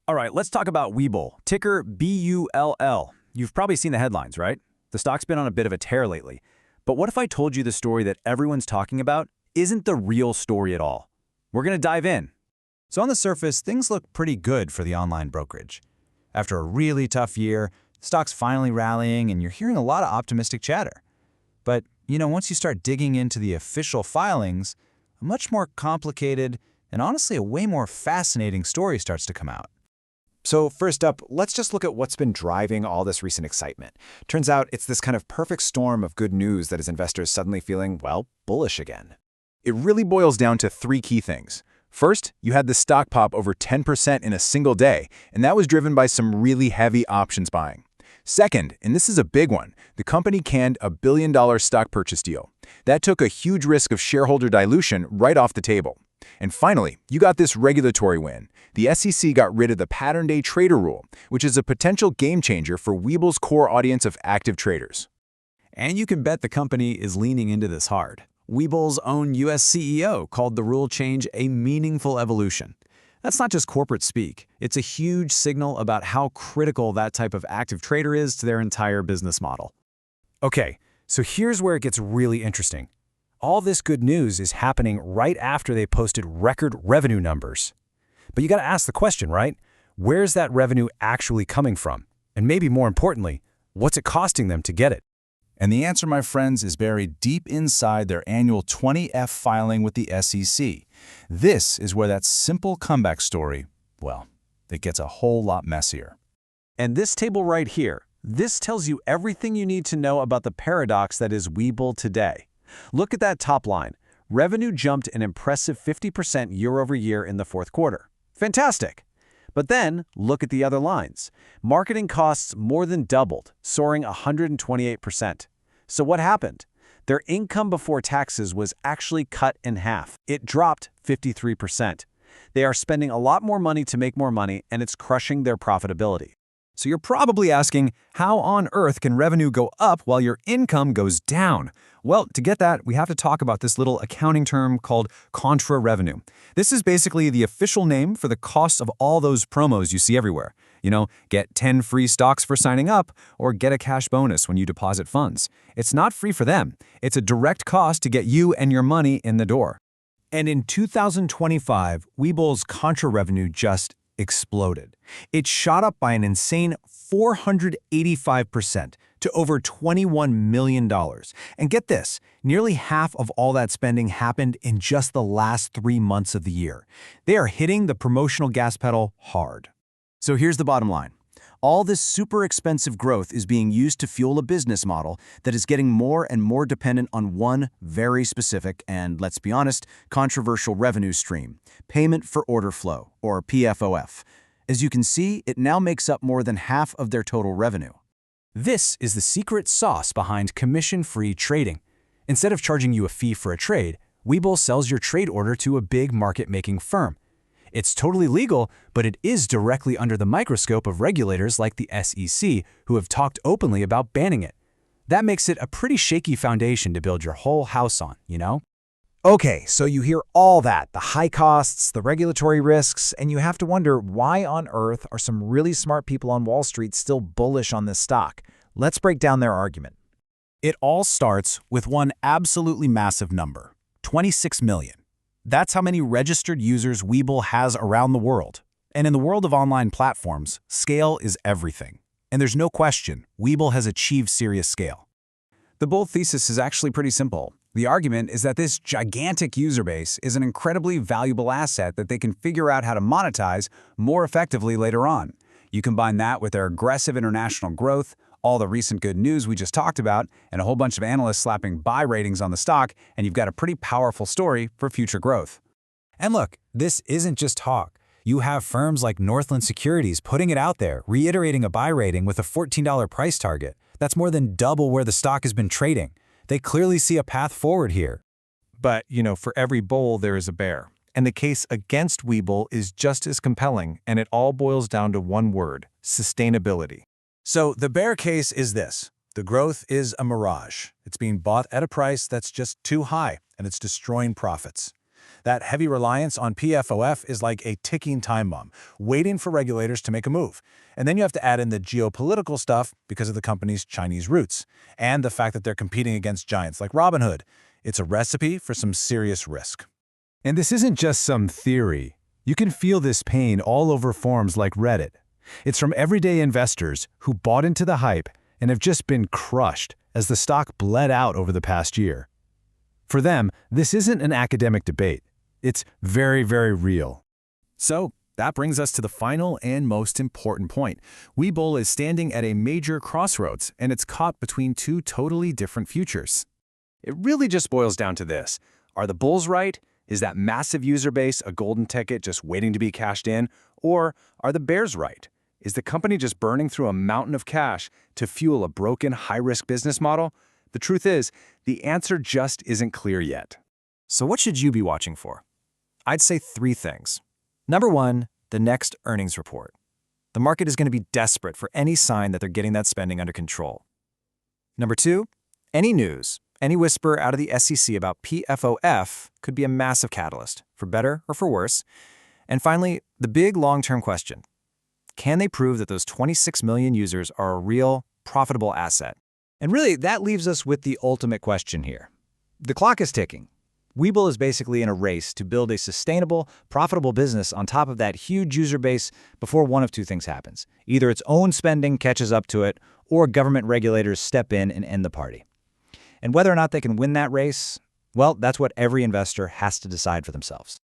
All right, let's talk about Webull, ticker BULL. You've probably seen the headlines, right? The stock's been on a bit of a tear lately. But what if I told you the story that everyone's talking about isn't the real story at all? We're going to dive in. So on the surface, things look pretty good for the online brokerage. After a really tough year, the stock's finally rallying and you're hearing a lot of optimistic chatter. But, once you start digging into the official filings, a much more complicated and honestly a way more fascinating story starts to come out. So first up, let's just look at what's been driving all this recent excitement. Turns out it's this kind of perfect storm of good news that has investors suddenly feeling, well, bullish again. It really boils down to three key things. First, you had the stock pop over 10% in a single day, and that was driven by some really heavy options buying. Second, and this is a big one, the company canned a $1 billion stock purchase deal. That took a huge risk of shareholder dilution right off the table. And finally, you got this regulatory win. The SEC got rid of the pattern day trader rule, which is a potential game changer for Webull's core audience of active traders. And you can bet the company is leaning into this hard. Webull's own US CEO called the rule change a meaningful evolution. That's not just corporate speak. It's a huge signal about how critical that type of active trader is to their entire business model. Okay, so here's where it gets really interesting. All this good news is happening right after they posted record revenue numbers. But you got to ask the question, right? Where's that revenue actually coming from? And maybe more importantly, what's it costing them to get it? And the answer, my friends, is buried deep inside their annual 20F filing with the SEC. This is where that simple comeback story, well, it gets a whole lot messier. And this table right here, this tells you everything you need to know about the paradox that is Webull today. Look at that top line. Revenue jumped an impressive 50% year over year in the fourth quarter. Fantastic! But then, look at the other lines. Marketing costs more than doubled, soaring 128%. So what happened? Their income before taxes was actually cut in half. It dropped 53%. They are spending a lot more money to make more money, and it's crushing their profitability. So you're probably asking, how on earth can revenue go up while your income goes down? Well, to get that, we have to talk about this little accounting term called Contra revenue. This is basically the official name for the cost of all those promos you see everywhere. Get 10 free stocks for signing up, or get a cash bonus when you deposit funds. It's not free for them. It's a direct cost to get you and your money in the door. And in 2025, Webull's Contra revenue just exploded. It shot up by an insane 485% to over $21 million. And get this, nearly half of all that spending happened in just the last 3 months of the year. They are hitting the promotional gas pedal hard. So here's the bottom line. All this super expensive growth is being used to fuel a business model that is getting more and more dependent on one very specific and, let's be honest, controversial revenue stream, payment for order flow, or PFOF. As you can see, it now makes up more than half of their total revenue. This is the secret sauce behind commission-free trading. Instead of charging you a fee for a trade, Webull sells your trade order to a big market-making firm. It's totally legal, but it is directly under the microscope of regulators like the SEC, who have talked openly about banning it. That makes it a pretty shaky foundation to build your whole house on, Okay, so you hear all that, the high costs, the regulatory risks, and you have to wonder why on earth are some really smart people on Wall Street still bullish on this stock? Let's break down their argument. It all starts with one absolutely massive number, 26 million. That's how many registered users Webull has around the world. And in the world of online platforms, scale is everything. And there's no question, Webull has achieved serious scale. The bull thesis is actually pretty simple. The argument is that this gigantic user base is an incredibly valuable asset that they can figure out how to monetize more effectively later on. You combine that with their aggressive international growth, all the recent good news we just talked about, and a whole bunch of analysts slapping buy ratings on the stock, and you've got a pretty powerful story for future growth. And look, this isn't just talk. You have firms like Northland Securities putting it out there, reiterating a buy rating with a $14 price target. That's more than double where the stock has been trading. They clearly see a path forward here. But, for every bull, there is a bear. And the case against Webull is just as compelling, and it all boils down to one word: sustainability. So the bear case is this. The growth is a mirage. It's being bought at a price that's just too high, and it's destroying profits. That heavy reliance on PFOF is like a ticking time bomb, waiting for regulators to make a move. And then you have to add in the geopolitical stuff because of the company's Chinese roots, and the fact that they're competing against giants like Robinhood. It's a recipe for some serious risk. And this isn't just some theory. You can feel this pain all over forums like Reddit. It's from everyday investors who bought into the hype and have just been crushed as the stock bled out over the past year. For them, this isn't an academic debate. It's very, very real. So, that brings us to the final and most important point. Webull is standing at a major crossroads, and it's caught between two totally different futures. It really just boils down to this. Are the bulls right? Is that massive user base a golden ticket just waiting to be cashed in? Or are the bears right? Is the company just burning through a mountain of cash to fuel a broken, high-risk business model? The truth is, the answer just isn't clear yet. So what should you be watching for? I'd say 3 things. Number 1, the next earnings report. The market is going to be desperate for any sign that they're getting that spending under control. Number 2, any news, any whisper out of the SEC about PFOF could be a massive catalyst, for better or for worse. And finally, the big long-term question. Can they prove that those 26 million users are a real, profitable asset? And really, that leaves us with the ultimate question here. The clock is ticking. Webull is basically in a race to build a sustainable, profitable business on top of that huge user base before one of two things happens. Either its own spending catches up to it, or government regulators step in and end the party. And whether or not they can win that race, well, that's what every investor has to decide for themselves.